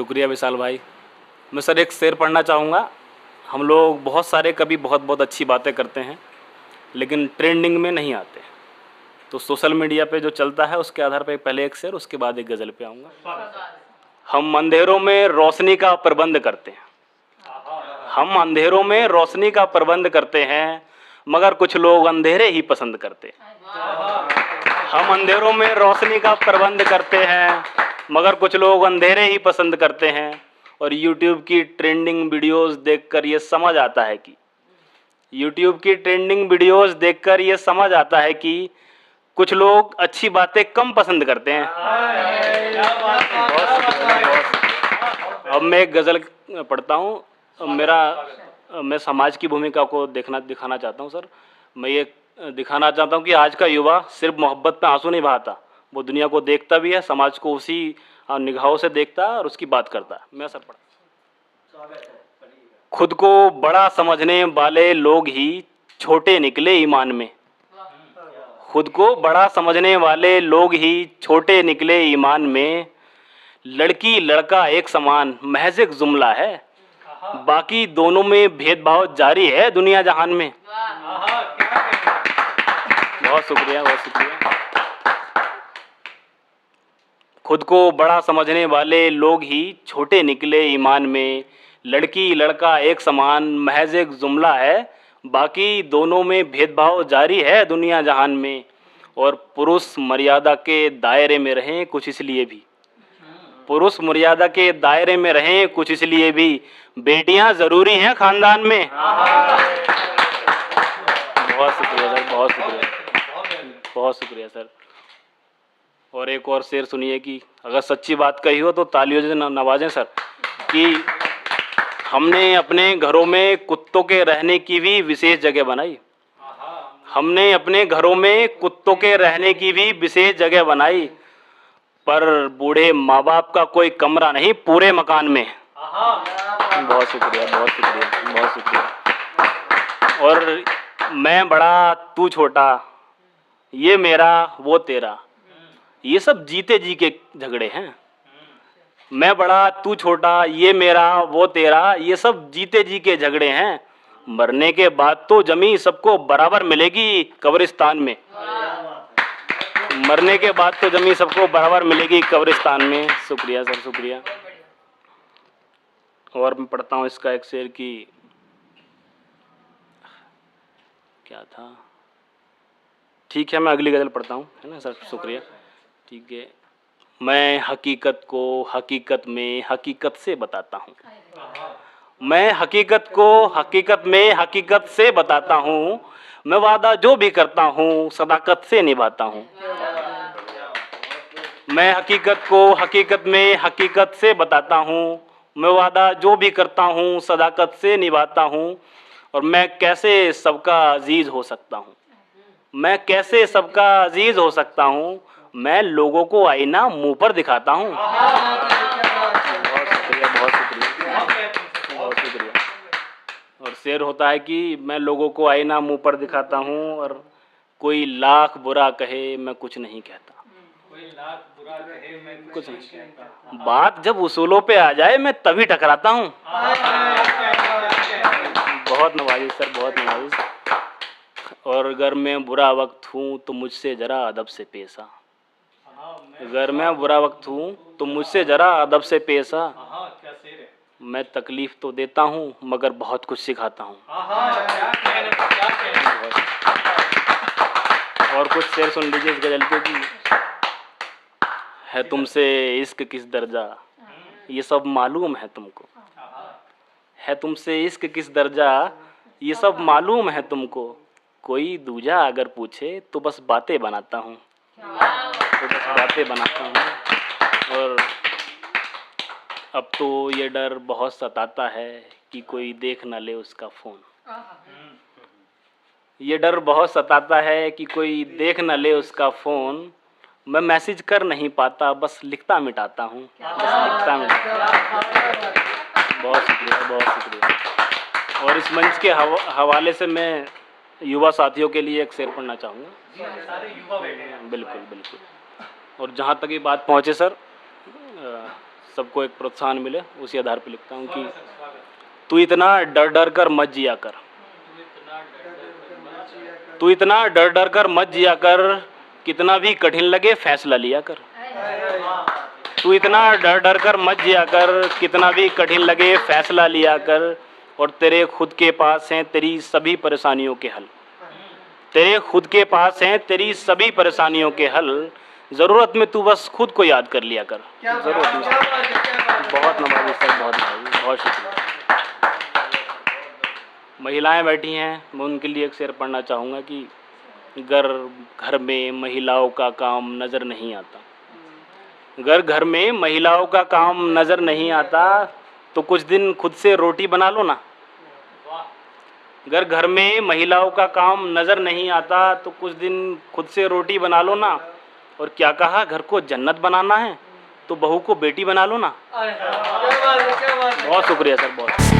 शुक्रिया विशाल भाई। मैं सर एक शेर पढ़ना चाहूँगा। हम लोग बहुत सारे कभी बहुत बहुत अच्छी बातें करते हैं लेकिन ट्रेंडिंग में नहीं आते, तो सोशल मीडिया पे जो चलता है उसके आधार पे पहले एक शेर, उसके बाद एक गज़ल पे आऊँगा। हम अंधेरों में रोशनी का प्रबंध करते हैं, हम अंधेरों में रोशनी का प्रबंध करते हैं, मगर कुछ लोग अंधेरे ही पसंद करते हैं। हम अंधेरों में रोशनी का प्रबंध करते हैं मगर कुछ लोग अंधेरे ही पसंद करते हैं। और YouTube की ट्रेंडिंग वीडियोस देखकर ये समझ आता है कि कुछ लोग अच्छी बातें कम पसंद करते हैं। अब मैं एक गज़ल पढ़ता हूँ। मैं समाज की भूमिका को दिखाना चाहता हूँ सर। मैं ये दिखाना चाहता हूँ कि आज का युवा सिर्फ मोहब्बत में आंसू नहीं बहाता, वो दुनिया को देखता भी है, समाज को उसी निगाहों से देखता है और उसकी बात करता है। मैं सर पढ़ा। खुद को बड़ा समझने वाले लोग ही छोटे निकले ईमान में, खुद को बड़ा समझने वाले लोग ही छोटे निकले ईमान में। लड़की लड़का एक समान महज एक जुमला है, बाकी दोनों में भेदभाव जारी है दुनिया जहान में। बहुत शुक्रिया, बहुत शुक्रिया। खुद को बड़ा समझने वाले लोग ही छोटे निकले ईमान में। लड़की लड़का एक समान महज एक जुमला है, बाकी दोनों में भेदभाव जारी है दुनिया जहान में। और पुरुष मर्यादा के दायरे में रहें कुछ इसलिए भी, पुरुष मर्यादा के दायरे में रहें कुछ इसलिए भी, बेटियां जरूरी हैं खानदान में। बहुत शुक्रिया सर, बहुत शुक्रिया, बहुत शुक्रिया सर। और एक और शेर सुनिए कि अगर सच्ची बात कही हो तो तालियों से नवाजें सर। कि हमने अपने घरों में कुत्तों के रहने की भी विशेष जगह बनाई, हमने अपने घरों में कुत्तों के रहने की भी विशेष जगह बनाई, पर बूढ़े माँ बाप का कोई कमरा नहीं पूरे मकान में। बहुत शुक्रिया, बहुत शुक्रिया, बहुत शुक्रिया। और मैं बड़ा तू छोटा, ये मेरा वो तेरा, ये सब जीते जी के झगड़े हैं। मैं बड़ा तू छोटा, ये मेरा वो तेरा, ये सब जीते जी के झगड़े हैं। मरने के बाद तो जमीन सबको बराबर मिलेगी कब्रिस्तान में, मरने के बाद तो जमीन सबको बराबर मिलेगी कब्रिस्तान में। शुक्रिया सर, शुक्रिया। और मैं पढ़ता हूँ इसका एक शेर की, क्या था, ठीक है मैं अगली गज़ल पढ़ता हूँ, है ना सर। शुक्रिया, ठीक है। मैं हकीकत को हकीकत में हकीकत से बताता हूँ, मैं हकीकत को हकीकत में हकीकत से बताता हूँ। मैं वादा जो भी करता हूँ सदाकत से निभाता हूँ। मैं हकीकत को हकीकत में हकीकत से बताता हूँ, मैं वादा जो भी करता हूँ सदाकत से निभाता हूँ। और मैं कैसे सबका अजीज़ हो सकता हूँ, मैं कैसे सबका अजीज़ हो सकता हूँ, मैं लोगों को आईना मुंह पर दिखाता हूँ। बहुत शुक्रिया, बहुत शुक्रिया, बहुत शुक्रिया। और शेर होता है कि मैं लोगों को आईना मुंह पर दिखाता हूँ और कोई लाख बुरा कहे मैं कुछ नहीं कहता, कोई लाख बुरा कहे मैं कुछ नहीं कहता। बात जब उसूलों पे आ जाए मैं तभी टकराता हूँ। बहुत नवाजिश सर, बहुत नवाजिश। और अगर मैं बुरा वक्त हूँ तो मुझसे ज़रा अदब से पेश आ, अगर मैं बुरा वक्त हूँ तो मुझसे ज़रा अदब से पेश आ। मैं तकलीफ़ तो देता हूँ मगर बहुत कुछ सिखाता हूँ। और कुछ शेर सुन लीजिए इस गज़ल के कि है तुमसे इश्क किस दर्जा, ये सब मालूम है तुमको, है तुमसे इश्क किस दर्जा, ये सब मालूम है तुमको। कोई दूजा अगर पूछे तो बस बातें बनाता हूँ, तो बस बातें बनाता हूँ। और अब तो ये डर बहुत सताता है कि कोई देख ना ले उसका फ़ोन, ये डर बहुत सताता है कि कोई देख ना ले उसका फ़ोन। मैं मैसेज कर नहीं पाता बस लिखता मिटाता हूँ, बस लिखता मिटाता। बहुत शुक्रिया, बहुत शुक्रिया। और इस मंच के हवाले से मैं युवा साथियों के लिए एक शेर पढ़ना चाहूँगा। सारे युवा बैठे हैं। बिल्कुल बिल्कुल। और जहाँ तक ये बात पहुँचे सर, सबको एक प्रोत्साहन मिले, उसी आधार पर लिखता हूँ कि तू इतना डर डर कर मत जिया कर, तू इतना डर डर कर मत जिया कर, कितना भी कठिन लगे फैसला लिया कर। तू इतना डर डर कर मत जिया कर, कितना भी कठिन लगे फैसला लिया कर, और तेरे खुद के पास हैं तेरी सभी परेशानियों के हल। तेरे खुद के पास हैं तेरी सभी परेशानियों के हल, ज़रूरत में तू बस खुद को याद कर लिया कर। ज़रूरत में। बहुत नवाजी सर, बहुत नवाजी, बहुत शुक्रिया। महिलाएं बैठी हैं, मैं उनके लिए एक शेर पढ़ना चाहूँगा कि घर में महिलाओं का काम नज़र नहीं आता। घर में महिलाओं का काम नज़र नहीं आता, तो कुछ दिन खुद से रोटी बना लो ना। घर में महिलाओं का काम नज़र नहीं आता, तो कुछ दिन खुद से रोटी बना लो ना। और क्या कहा, घर को जन्नत बनाना है तो बहू को बेटी बना लो ना। बहुत शुक्रिया सर, बहुत।